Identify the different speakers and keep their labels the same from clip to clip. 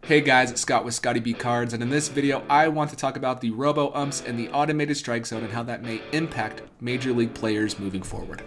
Speaker 1: Hey guys, it's Scott with Scotty B Cards, and in this video I want to talk about the Robo Umps and the automated strike zone and how that may impact Major League players moving forward.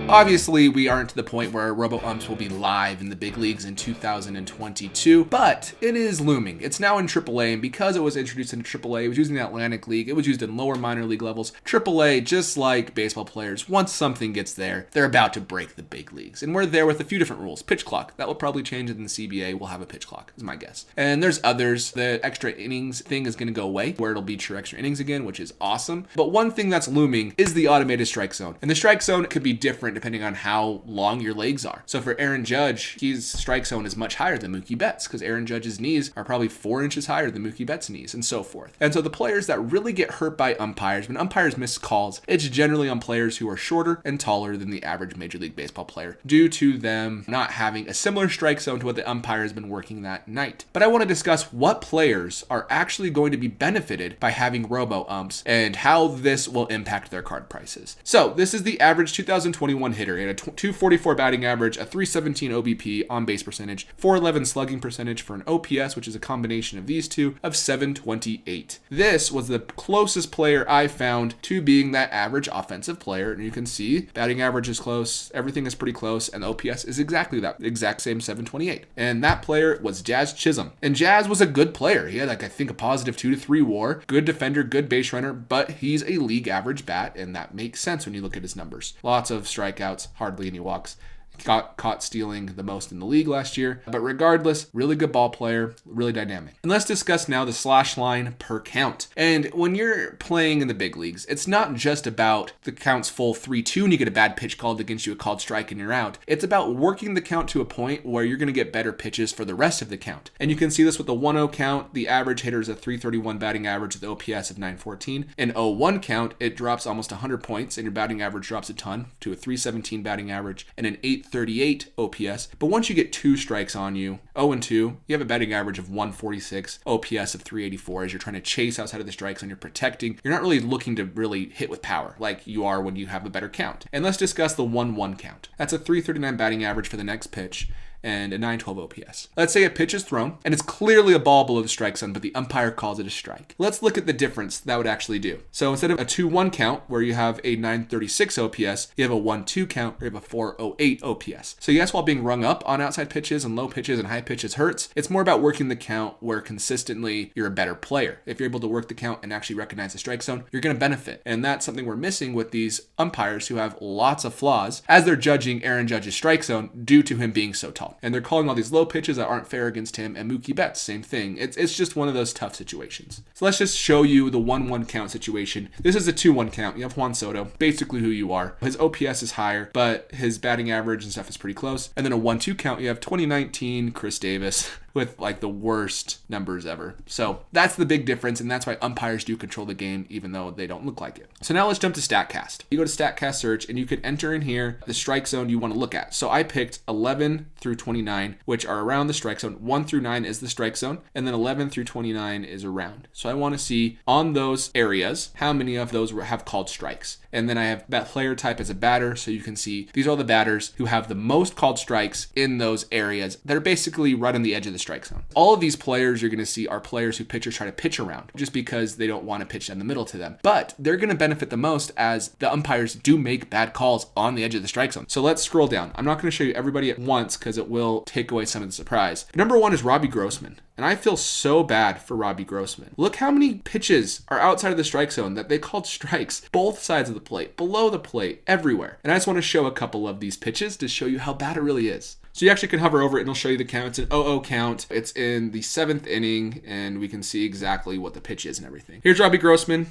Speaker 1: Obviously, we aren't to the point where Robo Umps will be live in the big leagues in 2022, but it is looming. It's now in AAA, and because it was introduced in AAA, it was used in the Atlantic League, it was used in lower minor league levels. AAA, just like baseball players, once something gets there, they're about to break the big leagues. And we're there with a few different rules. Pitch clock, that will probably change in the CBA. We'll have a pitch clock, is my guess. And there's others. The extra innings thing is going to go away, where it'll be true extra innings again, which is awesome. But one thing that's looming is the automated strike zone. And the strike zone could be different depending on how long your legs are. So for Aaron Judge, his strike zone is much higher than Mookie Betts because Aaron Judge's knees are probably 4 inches higher than Mookie Betts' knees, and so forth. And so the players that really get hurt by umpires, when umpires miss calls, it's generally on players who are shorter and taller than the average Major League Baseball player due to them not having a similar strike zone to what the umpire has been working that night. But I want to discuss what players are actually going to be benefited by having Robo Umps and how this will impact their card prices. So this is the average 2021 hitter. He had a 244 batting average, a 317 OBP on base percentage, 411 slugging percentage for an OPS, which is a combination of these two, of 728. This was the closest player I found to being that average offensive player. And you can see batting average is close, everything is pretty close, and the OPS is exactly that, exact same 728. And that player was Jazz Chisholm. And Jazz was a good player. He had I think a positive 2-3 WAR, good defender, good base runner, but he's a league average bat, and that makes sense when you look at his numbers. Lots of strikeouts, hardly any walks. Got caught stealing the most in the league last year. But regardless, really good ball player, really dynamic. And let's discuss now the slash line per count. And when you're playing in the big leagues, it's not just about the count's full 3-2 and you get a bad pitch called against you, a called strike, and you're out. It's about working the count to a point where you're going to get better pitches for the rest of the count. And you can see this with the 1-0 count. The average hitter is a 331 batting average with OPS of 914. In 0-1 count, it drops almost 100 points and your batting average drops a ton to a 317 batting average and an 838 OPS. But once you get 2 strikes on you, 0-2, you have a batting average of 146, OPS of 384 as you're trying to chase outside of the strikes and you're protecting. You're not really looking to really hit with power like you are when you have a better count. And let's discuss the 1-1 count. That's a 339 batting average for the next pitch and a 912 OPS. Let's say a pitch is thrown and it's clearly a ball below the strike zone, but the umpire calls it a strike. Let's look at the difference that would actually do. So instead of a 2-1 count where you have a 936 OPS, you have a 1-2 count where you have a 408 OPS. So yes, while being rung up on outside pitches and low pitches and high pitches hurts, it's more about working the count where consistently you're a better player. If you're able to work the count and actually recognize the strike zone, you're going to benefit. And that's something we're missing with these umpires who have lots of flaws as they're judging Aaron Judge's strike zone due to him being so tall. And they're calling all these low pitches that aren't fair against him, and Mookie Betts, same thing. It's just one of those tough situations. So let's just show you the 1-1 count situation. This is a 2-1 count. You have Juan Soto, basically who you are. His OPS is higher, but his batting average and stuff is pretty close. And then a 1-2 count, you have 2019 Chris Davis with like the worst numbers ever. So that's the big difference, and that's why umpires do control the game even though they don't look like it. So now let's jump to Statcast. You go to Statcast search and you can enter in here the strike zone you want to look at. So I picked 11 through 29, which are around the strike zone. 1 through 9 is the strike zone, and then 11 through 29 is around. So I want to see on those areas how many of those have called strikes. And then I have that player type as a batter, so you can see these are all the batters who have the most called strikes in those areas that are basically right on the edge of the strike zone. All of these players you're going to see are players who pitchers try to pitch around just because they don't want to pitch down the middle to them. But they're going to benefit the most as the umpires do make bad calls on the edge of the strike zone. So let's scroll down. I'm not going to show you everybody at once because it will take away some of the surprise. Number 1 is Robbie Grossman. And I feel so bad for Robbie Grossman. Look how many pitches are outside of the strike zone that they called strikes. Both sides of the plate, below the plate, everywhere. And I just want to show a couple of these pitches to show you how bad it really is. So you actually can hover over it and it'll show you the count. It's an 0-0 count. It's in the 7th inning and we can see exactly what the pitch is and everything. Here's Robbie Grossman.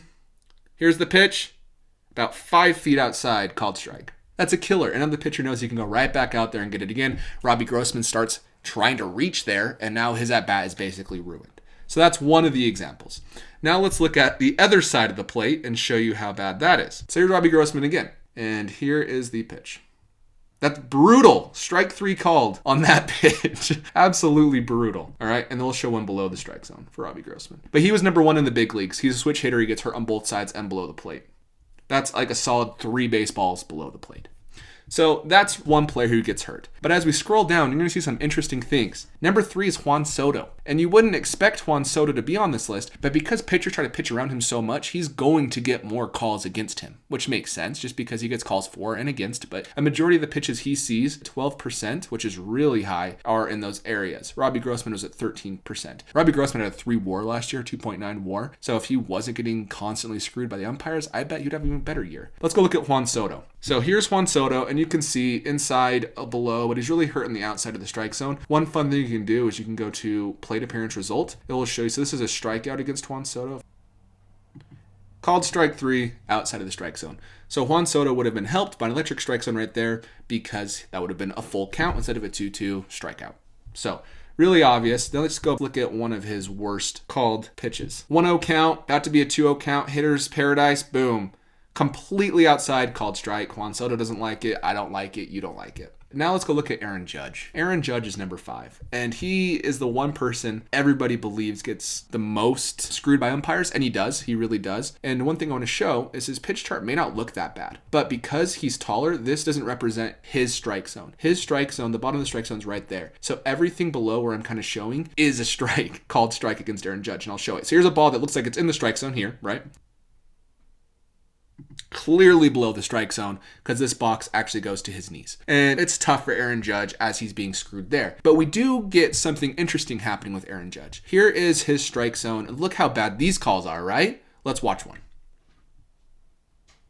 Speaker 1: Here's the pitch. About 5 feet outside, called strike. That's a killer. And then the pitcher knows he can go right back out there and get it again. Robbie Grossman starts trying to reach there, and now his at-bat is basically ruined. So that's one of the examples. Now let's look at the other side of the plate and show you how bad that is. So here's Robbie Grossman again, and here is the pitch. That's brutal. Strike 3 called on that pitch. Absolutely brutal. All right, and then we'll show one below the strike zone for Robbie Grossman. But he was number 1 in the big leagues. He's a switch hitter. He gets hurt on both sides and below the plate. That's like a solid 3 baseballs below the plate. So that's one player who gets hurt. But as we scroll down, you're going to see some interesting things. Number 3 is Juan Soto. And you wouldn't expect Juan Soto to be on this list, but because pitchers try to pitch around him so much, he's going to get more calls against him, which makes sense just because he gets calls for and against. But a majority of the pitches he sees, 12%, which is really high, are in those areas. Robbie Grossman was at 13%. Robbie Grossman had a 3 WAR last year, 2.9 WAR. So if he wasn't getting constantly screwed by the umpires, I bet he'd have an even better year. Let's go look at Juan Soto. So here's Juan Soto, and you can see inside below, but he's really hurting the outside of the strike zone. One fun thing you can do is you can go to plate appearance result. It will show you. So this is a strikeout against Juan Soto. Called strike 3 outside of the strike zone. So Juan Soto would have been helped by an electric strike zone right there because that would have been a full count instead of a 2-2 strikeout. So really obvious. Now let's go look at one of his worst called pitches. 1-0 count, about to be a 2-0 count. Hitter's paradise, boom. Completely outside, called strike. Juan Soto doesn't like it. I don't like it. You don't like it. Now let's go look at Aaron Judge. Aaron Judge is number 5. And he is the one person everybody believes gets the most screwed by umpires. And he does. He really does. And one thing I want to show is his pitch chart may not look that bad. But because he's taller, this doesn't represent his strike zone. His strike zone, the bottom of the strike zone is right there. So everything below where I'm kind of showing is a strike, called strike against Aaron Judge. And I'll show it. So here's a ball that looks like it's in the strike zone here, right? Clearly below the strike zone because this box actually goes to his knees. And it's tough for Aaron Judge as he's being screwed there. But we do get something interesting happening with Aaron Judge. Here is his strike zone. Look how bad these calls are, right? Let's watch one.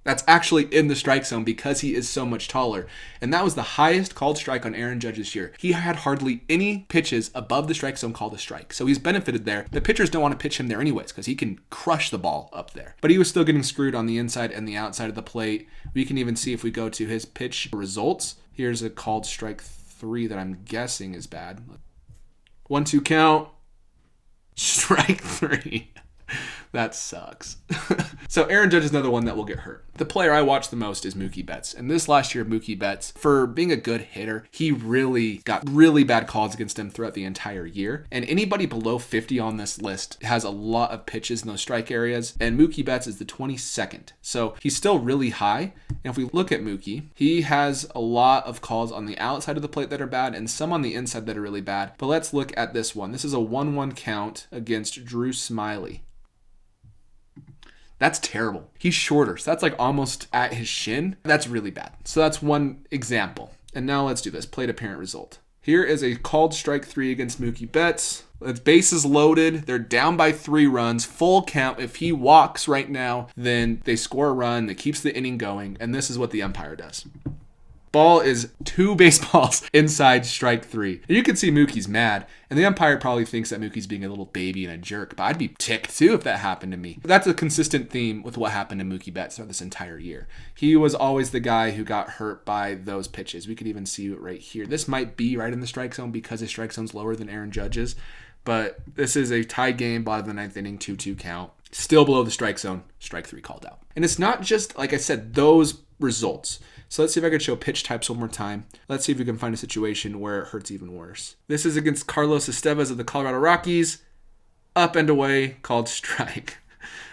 Speaker 1: That's actually in the strike zone because he is so much taller. And that was the highest called strike on Aaron Judge this year. He had hardly any pitches above the strike zone called a strike. So he's benefited there. The pitchers don't want to pitch him there anyways because he can crush the ball up there. But he was still getting screwed on the inside and the outside of the plate. We can even see if we go to his pitch results. Here's a called strike 3 that I'm guessing is bad. 1-2 count. Strike 3. That sucks. So Aaron Judge is another one that will get hurt. The player I watch the most is Mookie Betts. And this last year, Mookie Betts, for being a good hitter, he really got really bad calls against him throughout the entire year. And anybody below 50 on this list has a lot of pitches in those strike areas. And Mookie Betts is the 22nd. So he's still really high. And if we look at Mookie, he has a lot of calls on the outside of the plate that are bad and some on the inside that are really bad. But let's look at this one. This is a 1-1 count against Drew Smyly. That's terrible. He's shorter, so that's like almost at his shin. That's really bad. So that's one example. And now let's do this. Plate apparent result. Here is a called strike 3 against Mookie Betts. The bases loaded. They're down by 3 runs. Full count. If he walks right now, then they score a run that keeps the inning going. And this is what the umpire does. Ball is 2 baseballs inside strike 3. And you can see Mookie's mad. And the umpire probably thinks that Mookie's being a little baby and a jerk. But I'd be ticked too if that happened to me. That's a consistent theme with what happened to Mookie Betts throughout this entire year. He was always the guy who got hurt by those pitches. We could even see it right here. This might be right in the strike zone because his strike zone's lower than Aaron Judge's. But this is a tie game, bottom of the 9th inning, 2-2 count. Still below the strike zone, strike 3 called out. And it's not just, like I said, those results. So let's see if I could show pitch types one more time. Let's see if we can find a situation where it hurts even worse. This is against Carlos Estevez of the Colorado Rockies. Up and away, called strike.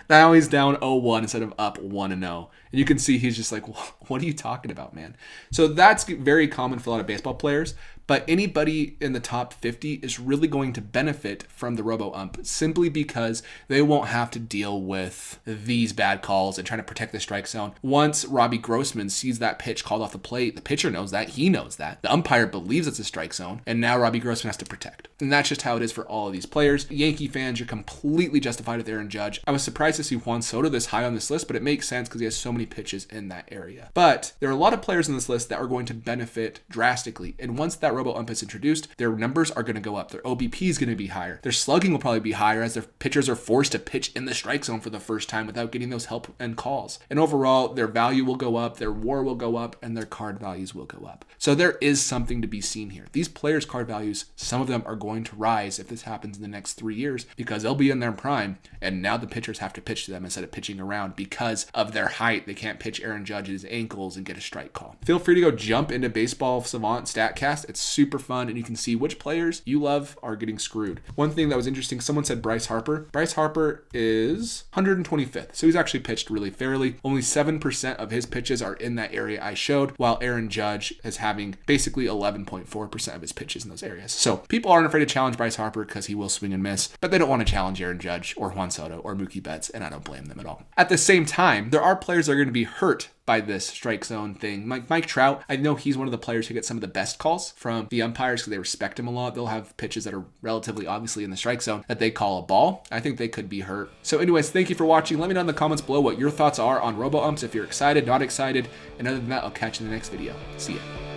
Speaker 1: Now he's down 0-1 instead of up 1-0. And you can see he's just like, what are you talking about, man? So that's very common for a lot of baseball players. But anybody in the top 50 is really going to benefit from the Robo Ump simply because they won't have to deal with these bad calls and trying to protect the strike zone. Once Robbie Grossman sees that pitch called off the plate, the pitcher knows that, he knows that. The umpire believes it's a strike zone, and now Robbie Grossman has to protect. And that's just how it is for all of these players. Yankee fans, you're completely justified with Aaron Judge. I was surprised to see Juan Soto this high on this list, but it makes sense because he has so many pitches in that area. But there are a lot of players in this list that are going to benefit drastically. And once that Robo Ump is introduced, their numbers are going to go up. Their OBP is going to be higher. Their slugging will probably be higher as their pitchers are forced to pitch in the strike zone for the first time without getting those help and calls. And overall, their value will go up, their WAR will go up, and their card values will go up. So there is something to be seen here. These players' card values, some of them are going to rise if this happens in the next 3 years because they'll be in their prime, and now the pitchers have to pitch to them instead of pitching around because of their height. They can't pitch Aaron Judge's ankles and get a strike call. Feel free to go jump into Baseball Savant Statcast. It's super fun, and you can see which players you love are getting screwed. One thing that was interesting, someone said Bryce Harper. Bryce Harper is 125th, so he's actually pitched really fairly. Only 7% of his pitches are in that area I showed, while Aaron Judge is having basically 11.4% of his pitches in those areas. So people aren't afraid to challenge Bryce Harper because he will swing and miss, but they don't want to challenge Aaron Judge or Juan Soto or Mookie Betts, and I don't blame them at all. At the same time, there are players that are going to be hurt by this strike zone thing. Mike Trout, I know he's one of the players who gets some of the best calls from the umpires because they respect him a lot. They'll have pitches that are relatively obviously in the strike zone that they call a ball. I think they could be hurt. So anyways, thank you for watching. Let me know in the comments below what your thoughts are on Robo Umps, if you're excited, not excited. And other than that, I'll catch you in the next video. See ya.